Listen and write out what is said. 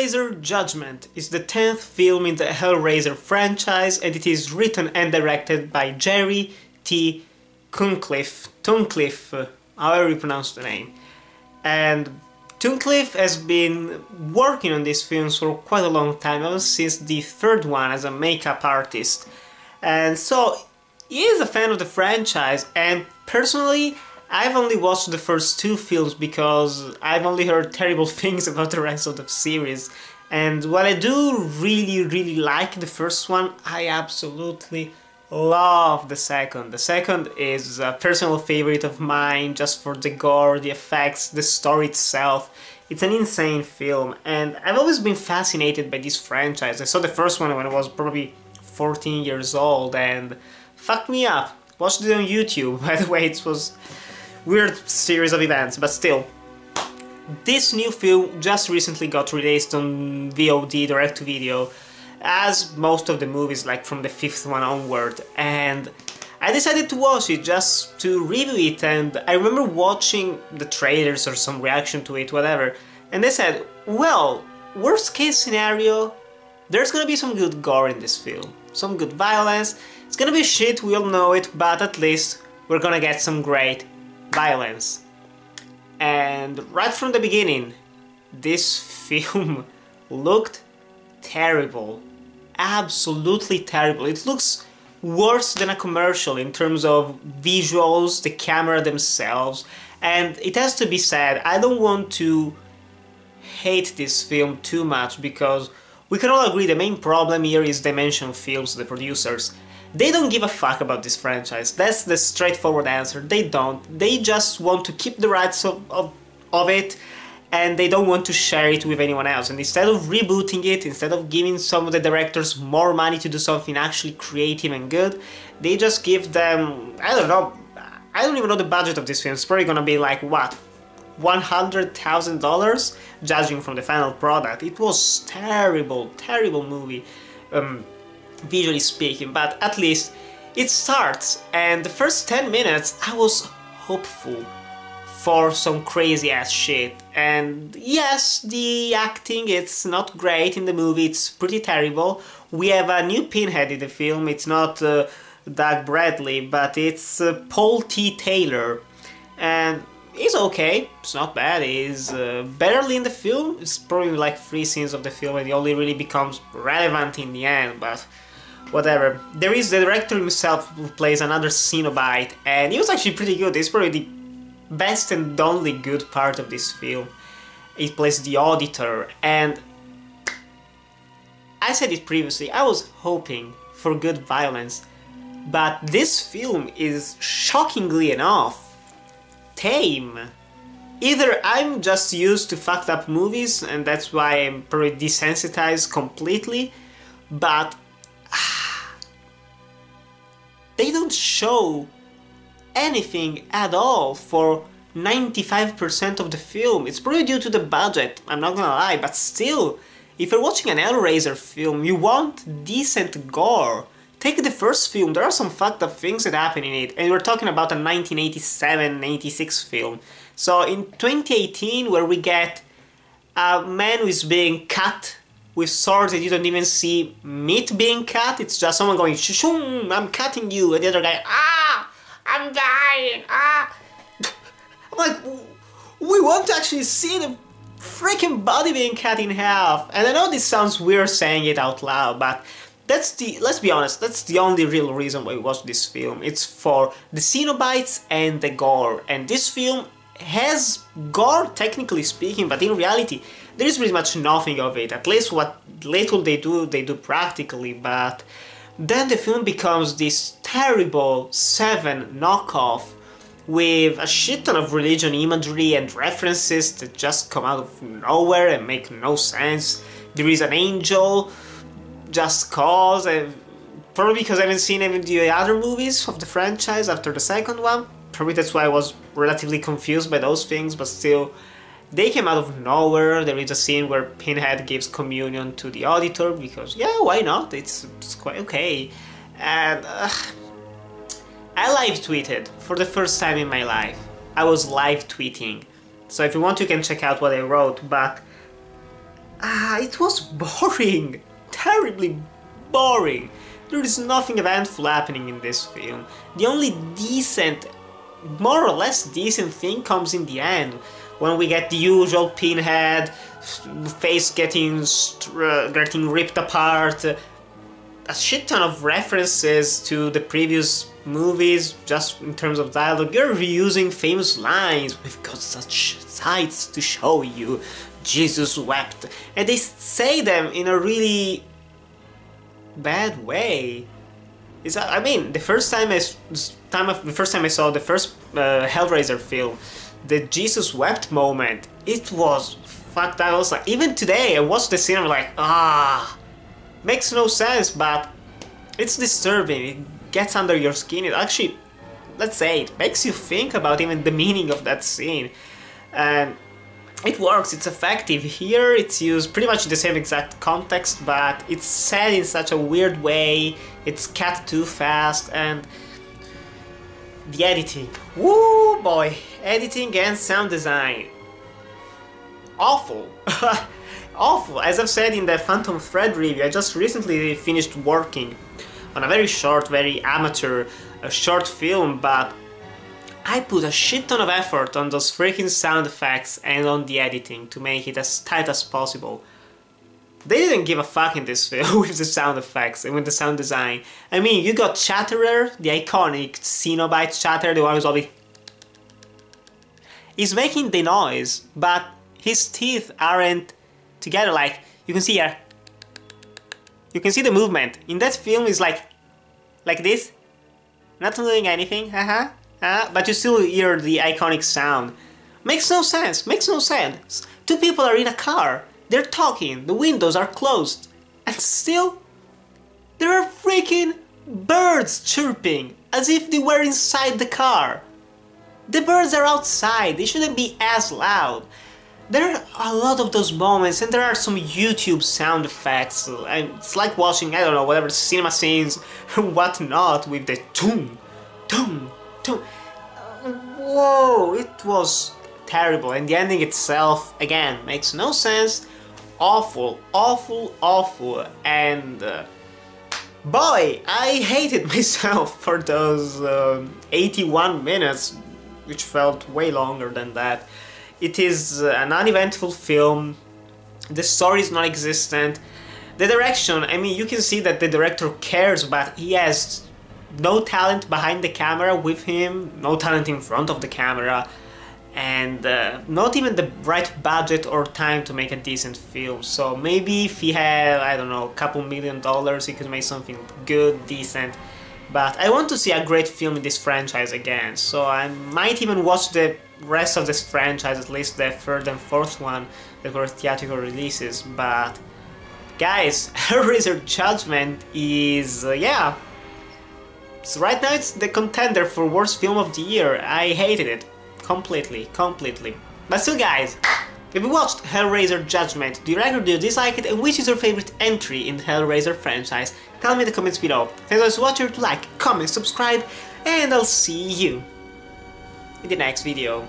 Hellraiser Judgement is the 10th film in the Hellraiser franchise, and it is written and directed by Jerry T. Tunnicliffe, however you pronounce the name. And Tunnicliffe has been working on these films for quite a long time, ever since the third one as a makeup artist. And so he is a fan of the franchise, and personally I've only watched the first two films because I've only heard terrible things about the rest of the series. And while I do really like the first one, I absolutely love the second. The second is a personal favorite of mine just for the gore, the effects, the story itself. It's an insane film, and I've always been fascinated by this franchise. I saw the first one when I was probably 14 years old and fucked me up. Watched it on YouTube, by the way. It was weird series of events, but still. This new film just recently got released on VOD, direct-to-video, as most of the movies, like from the fifth one onward, and I decided to watch it just to review it. And I remember watching the trailers or some reaction to it, whatever, and they said, well, worst case scenario, there's gonna be some good gore in this film, some good violence. It's gonna be shit, we all know it, but at least we're gonna get some great violence. And right from the beginning, this film looked terrible. Absolutely terrible. It looks worse than a commercial in terms of visuals, the camera themselves, and it has to be said, I don't want to hate this film too much, because we can all agree the main problem here is Dimension Films, the producers. They don't give a fuck about this franchise. That's the straightforward answer. They don't. They just want to keep the rights of it, and they don't want to share it with anyone else. And instead of rebooting it, instead of giving some of the directors more money to do something actually creative and good, they just give them, I don't know, I don't even know the budget of this film. It's probably gonna be like, what, $100,000, judging from the final product. It was terrible movie. Visually speaking, but at least it starts, and the first 10 minutes I was hopeful for some crazy ass shit. And yes, the acting, it's not great in the movie, it's pretty terrible. We have a new Pinhead in the film. It's not Doug Bradley, but it's Paul T. Taylor, and he's okay, it's not bad. He's barely in the film. It's probably like 3 scenes of the film, and he only really becomes relevant in the end, but whatever. There is the director himself who plays another Cenobite, and he was actually pretty good. He's probably the best and only good part of this film. He plays the auditor, and I said it previously, I was hoping for good violence, but this film is shockingly enough tame. Either I'm just used to fucked up movies and that's why I'm probably desensitized completely, but they don't show anything at all for 95% of the film. It's probably due to the budget, I'm not gonna lie, but still, if you're watching an Hellraiser film, you want decent gore. Take the first film, there are some fucked up things that happen in it, and we're talking about a 1987-86 film. So in 2018, where we get a man who is being cut with swords and you don't even see meat being cut, it's just someone going, shoo, I'm cutting you, and the other guy, ah, I'm dying, ah. I'm like, we want to actually see the freaking body being cut in half. And I know this sounds weird saying it out loud, but that's the, let's be honest, that's the only real reason why we watch this film. It's for the Cenobites and the gore, and this film has gore technically speaking, but in reality there is pretty much nothing of it. At least what little they do practically, but then the film becomes this terrible Seven knockoff with a shit ton of religion imagery and references that just come out of nowhere and make no sense. There is an angel just cause, probably because I haven't seen any of the other movies of the franchise after the second one. Probably that's why I was relatively confused by those things, but still, they came out of nowhere. There is a scene where Pinhead gives communion to the auditor, because yeah, why not? It's quite okay. And I live tweeted for the first time in my life. I was live tweeting. So if you want, you can check out what I wrote, but it was boring, terribly boring. There is nothing eventful happening in this film. The only decent, more or less decent thing comes in the end, when we get the usual Pinhead, face getting ripped apart, a shit ton of references to the previous movies, just in terms of dialogue. You're reusing famous lines, "We've got such sights to show you, Jesus wept," and they say them in a really bad way. I mean, the first time I saw the first Hellraiser film, the Jesus wept moment, it was fucked up. I was like, even today I watched the scene, I'm like, makes no sense, but it's disturbing. It gets under your skin. It actually, let's say, it makes you think about even the meaning of that scene, and it works, it's effective. Here it's used pretty much the same exact context, but it's said in such a weird way, it's cut too fast, and the editing. Woo boy! Editing and sound design. Awful. Awful. As I've said in the Phantom Thread review, I just recently finished working on a very short, very amateur short film, but I put a shit ton of effort on those freaking sound effects and on the editing to make it as tight as possible. They didn't give a fuck in this film with the sound effects and with the sound design. I mean, you got Chatterer, the iconic Cenobite Chatterer, the one who's always... He's making the noise, but his teeth aren't together, like, you can see here. You can see the movement. In that film, it's like this. Not doing anything, but you still hear the iconic sound. Makes no sense, makes no sense. Two people are in a car, they're talking, the windows are closed, and still there are freaking birds chirping as if they were inside the car. The birds are outside, they shouldn't be as loud. There are a lot of those moments, and there are some YouTube sound effects, and it's like watching, I don't know, whatever, cinema scenes and whatnot with the toom, toom, toom. Whoa, it was terrible, and the ending itself, again, makes no sense. Awful, awful, awful, and boy, I hated myself for those 81 minutes, which felt way longer than that. It is an uneventful film, the story is non-existent, the direction, I mean, you can see that the director cares, but he has no talent behind the camera with him, no talent in front of the camera, and not even the right budget or time to make a decent film. So maybe if he had, I don't know, a couple $1 million, he could make something good, decent. But I want to see a great film in this franchise again, so I might even watch the rest of this franchise, at least the third and fourth one that were theatrical releases. But guys, Hellraiser Judgement is, yeah, so right now it's the contender for worst film of the year. I hated it completely. But still, guys, if you watched Hellraiser Judgement, do you like or do you dislike it, and which is your favorite entry in the Hellraiser franchise? Tell me in the comments below. Thanks for watching, to like, comment, subscribe, and I'll see you in the next video.